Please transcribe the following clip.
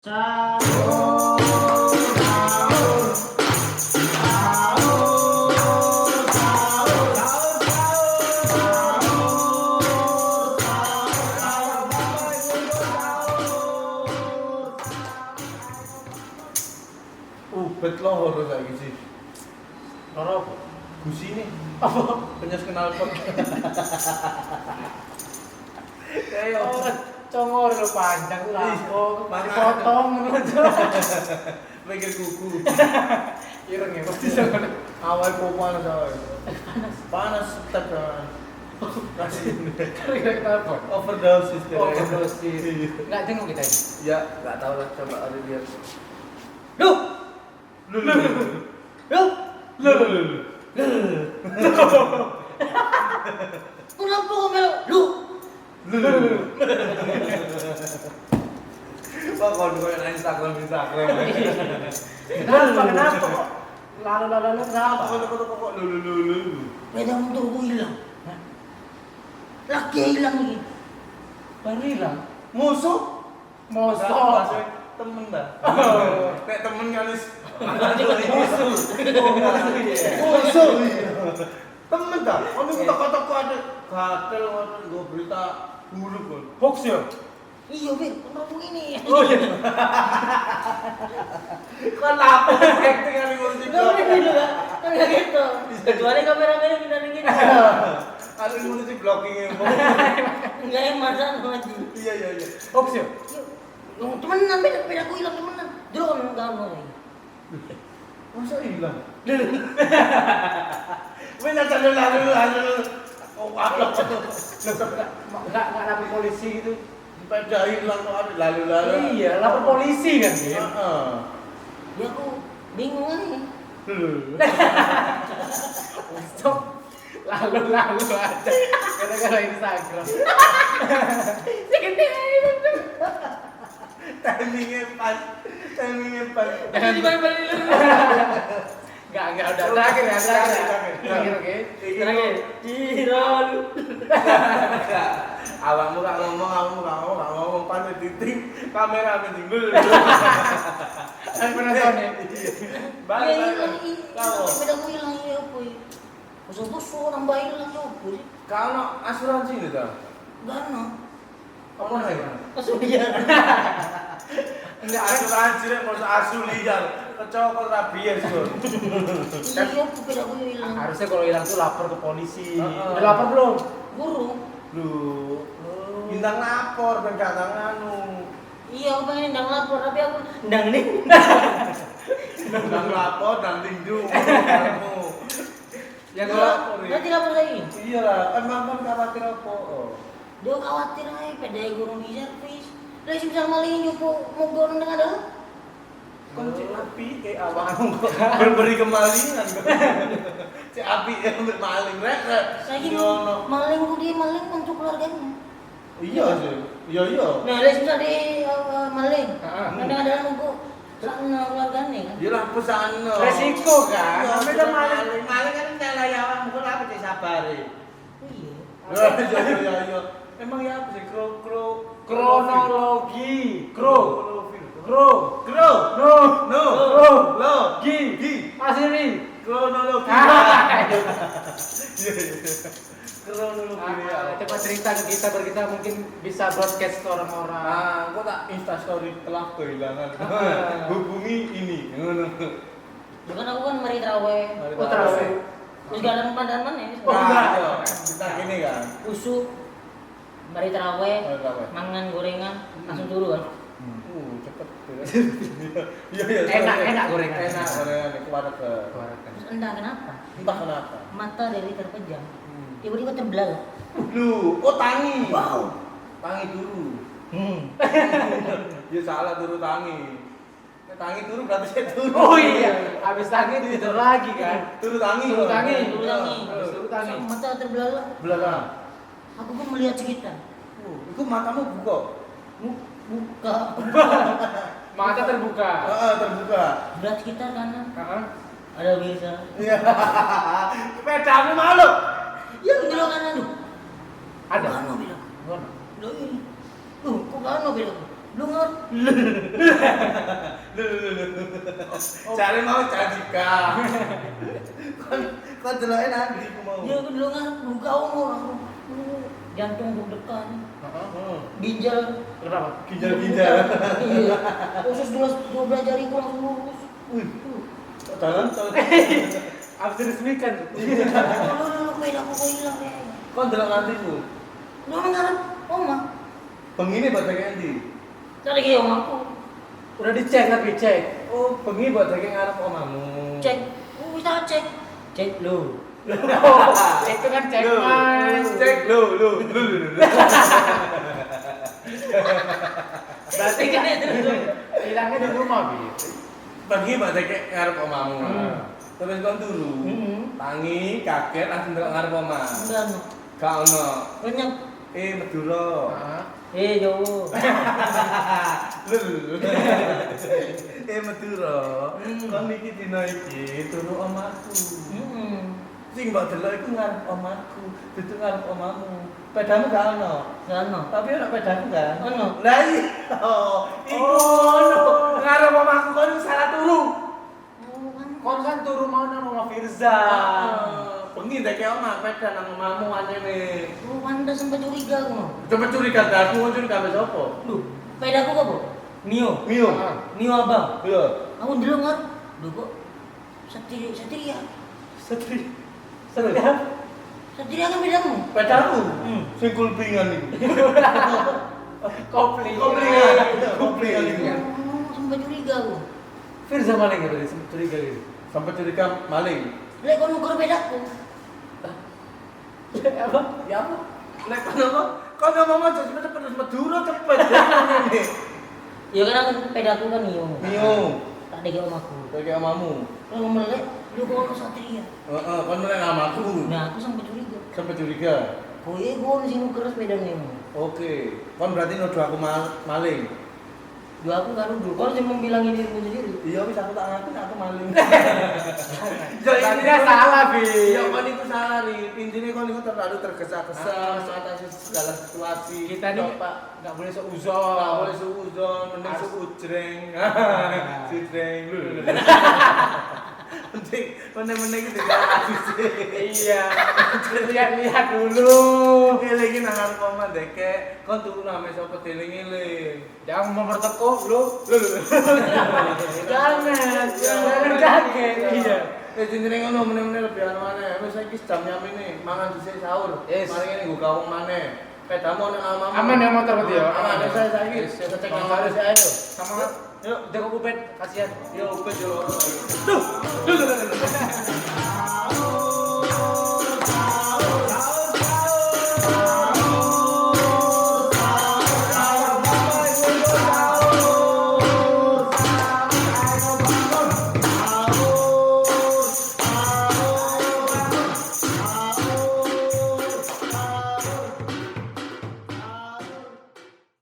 Sahur, sahur, sahur, sahur, Bet lohor lagi sih. Loro apa? Gusi ini Apa? penyes knalpot. Kayak Orang congor lo panjang tuh lapo, Mana? dipotong aja. pikir kuku. Ireng ya pasti sama. Awal kok panas awal. Panas tetap kan. Kasih Kira-kira kenapa? overdosis Overdosis. Iya. Nggak jenguk kita ini. Ya, enggak tahu lah, coba ada lihat. Lu, Lu. kenapa kau melok? Lu. Wah, kalau dulu yang Instagram. Kenapa kok? Lalu kenapa? Kok lu. Sepeda motor gue hilang. Laki hilang nih. Baru hilang. Musuh? Mosok. Temen dah. Nek temen kalis. Musuh. Temen dah. Ono toko-toko ada gatel gue berita buruk kan. Hoax ya? Iya, Bir, kenapa ini? Oh iya. Kan apa acting yang ngurusin Gak boleh gitu kan? Kan gak gitu. Kecuali kameramen kita gini. Ada ngurusin blocking yang Enggak emas aja. Iya. Hoax ya? Yuk, temenan beda gue hilang temenan. Drone kamu nih. Masa hilang? Mana lalu. Oh, apa? Nggak lapor polisi gitu. Sepeda hilang kok ada lalu. Iya, lapor polisi kan dia. Heeh. Ya aku bingung aja. Stop. Lalu aja. Gara-gara Instagram. Segede itu. Timingnya pas. Jangan dibalik-balik dulu. Enggak, udah terakhir ya, terakhir, oke. Terakhir. Iralu. Awakmu gak ngomong panen titik kamera menjinggul. Kan penonton ya. Balik. Kamu sepeda gue hilang ya apa ya? Masa orang bayi hilang ya apa sih? Kalau asuransi ini dah. Gak ada. Apa sih? Asuransi. Enggak asuransi nek masa asu liar. Kecokol rabies tuh. Iya, sepeda gue hilang. Harusnya kalau hilang tuh lapor ke polisi. Heeh. Udah lapor belum? Burung. Lu bintang lapor ben gak anu. Iya, aku pengen ndang lapor tapi aku ndang nih. Bintang lapor dan tinju. Kamu. Yang Iya. gua Nanti lapor lagi. Iya lah, emang kan khawatir apa? Dia khawatir aja pada gurung di servis. Lah sih bisa maling nyopo mau gorong dengan ada. Kunci api awakmu kok berberi kemalingan. Si api ambil maling rek. Saya mau maling ku dia maling untuk keluarganya. Iya sih. Iya. Nah, lah sih tadi maling. Heeh. Kadang ada nunggu sana keluarganya kan. Dia lah pesan. Resiko kan. Iya, Namanya kan maling. Maling kan nyala ya awakmu kok apa sih sabare. Iya. Iya. Emang ya apa sih Kronologi. No. Gi. Asli. Kronologi. Kronologi. Coba cerita ke kita biar kita mungkin bisa broadcast ke orang-orang. Nah, kok tak instastory telah kehilangan. Hubungi ini. Bukan aku kan mari traweh. Oh, terawih. Terus gak ada pandangan ya. Oh, enggak. Kita gini kan. Usuk mari traweh, Mari traweh. mangan gorengan, langsung turu kan. Cepet. Iya. Enak gorengan. Enak gorengan keluarga. Terus entah kenapa Entah kenapa. mata dari terpejam tiba-tiba terbelalak. Lu, oh tangi. Wow. Tangi turu. Ya salah turu tangi. Tangi turu berarti saya turu. Oh iya, habis tangi tidur lagi kan. Turu tangi. Turu tangi. Turu tangi. Turu tangi. Mata terbelalak. Belakang. Aku pun melihat sekitar. Itu matamu buka. Buka. Mata terbuka. Terbuka. Berat sekitar kanan. Heeh. Ada biasa. Iya. Sepedamu malu. Ya bilang kanan lu. Ada. Kano bilang. Gono. Loh ini. Kok kano bilang. Lu ngerti? Cari mau cajika. Kon deloke nanti ku mau. Dia kan lu ngerti, lu kau mau jantung deg-degan, ginjal, Kenapa? Ginjal-ginjal. iya, usus 12 jariku langsung lurus. Jalan. Abis diresmikan. Lu pedaku kok hilang ya. Kon delok nanti ku. Lu ngarep oma, Bengi ini buat kayak nanti. tadi kayak omaku, Udah dicek tapi cek. Oh, bengi buat kayak ngarep omamu. cek, bisa cek lu. Itu kan cek Lu, mas. Cek lu. Berarti kan hilangnya di rumah bi. Bengi buat kayak ngarep omamu. Terus kon turu. Tangi kaget langsung delok ngarep omah. Enggak no, Gak ono. renyek, Madura. Jawa. Madura. Kon iki dina iki turu omahku. Sing mbok delok iku ngarep omahku, dudu ngarep omahmu. Pedamu gak ono. Enggak no, Tapi ono pedamu kan? Ono. Lah iya. Iku ono. Ngarep omahku kon salah turu. Kon kan turu mau nang rumah Firza. Bengi dek omah peda nang omahmu anene. lu panda sempat curiga aku. Coba curiga aku mau curiga sampe sapa? Lu, pedaku kok, Bu? Mio. Mio. Mio abang. Iya. Aku dulu ngarep, lu kok Satria. Setia. Satria kan pedamu. Pedaku. Sing kulpingan iki. Koplingan iki. Sempat curiga aku. Firza maling ya berarti curiga gitu. Sampai curiga maling. Lek kon ngukur pedaku. Apa? Ya apa? Lek kono apa? Kono mama cepet Madura cepet. Ya kan aku pedaku kan Mio. Mio. Tak ada omaku. Kayak omamu. Kalau melek, lu kok Satria. Heeh, kon mulai namaku. Nah, aku sampai curiga. Sampai curiga. Kowe gon sing ngukur sepedane. Oke. Kon berarti nuduh aku maling. Dua aku kan dulu. Kau sih membilangi dirimu sendiri. Iya, wis aku tak ngaku aku maling. Berarti dia salah bi. Ya kon itu salah nih. Intinya kon itu terlalu tergesa-gesa mengatasi segala situasi. Kita nih Pak, nggak boleh nggak seuzon. boleh suuzon, mending suujreng. Sujreng lu. Mending meneng-meneng itu kasih sih. Iya. Lihat dulu. Lagi nangan koma deke, kon turu name sapa deling-eling. Jangan mempertekuk lu. Jangan kaget. Iya. Jenenge ngono meneh-meneh lebih anu maneh. Wis saiki jam nyamine, mangan dhisik sahur. Yes. Mari ngene nggo gawung maneh. Pedamu nang almamu. Aman ya motor berarti ya? Aman. Saya saiki Yes. saya cek nang harus ayo. Sama yuk jaga kupet kasihan. Yo, upet yo. Halo.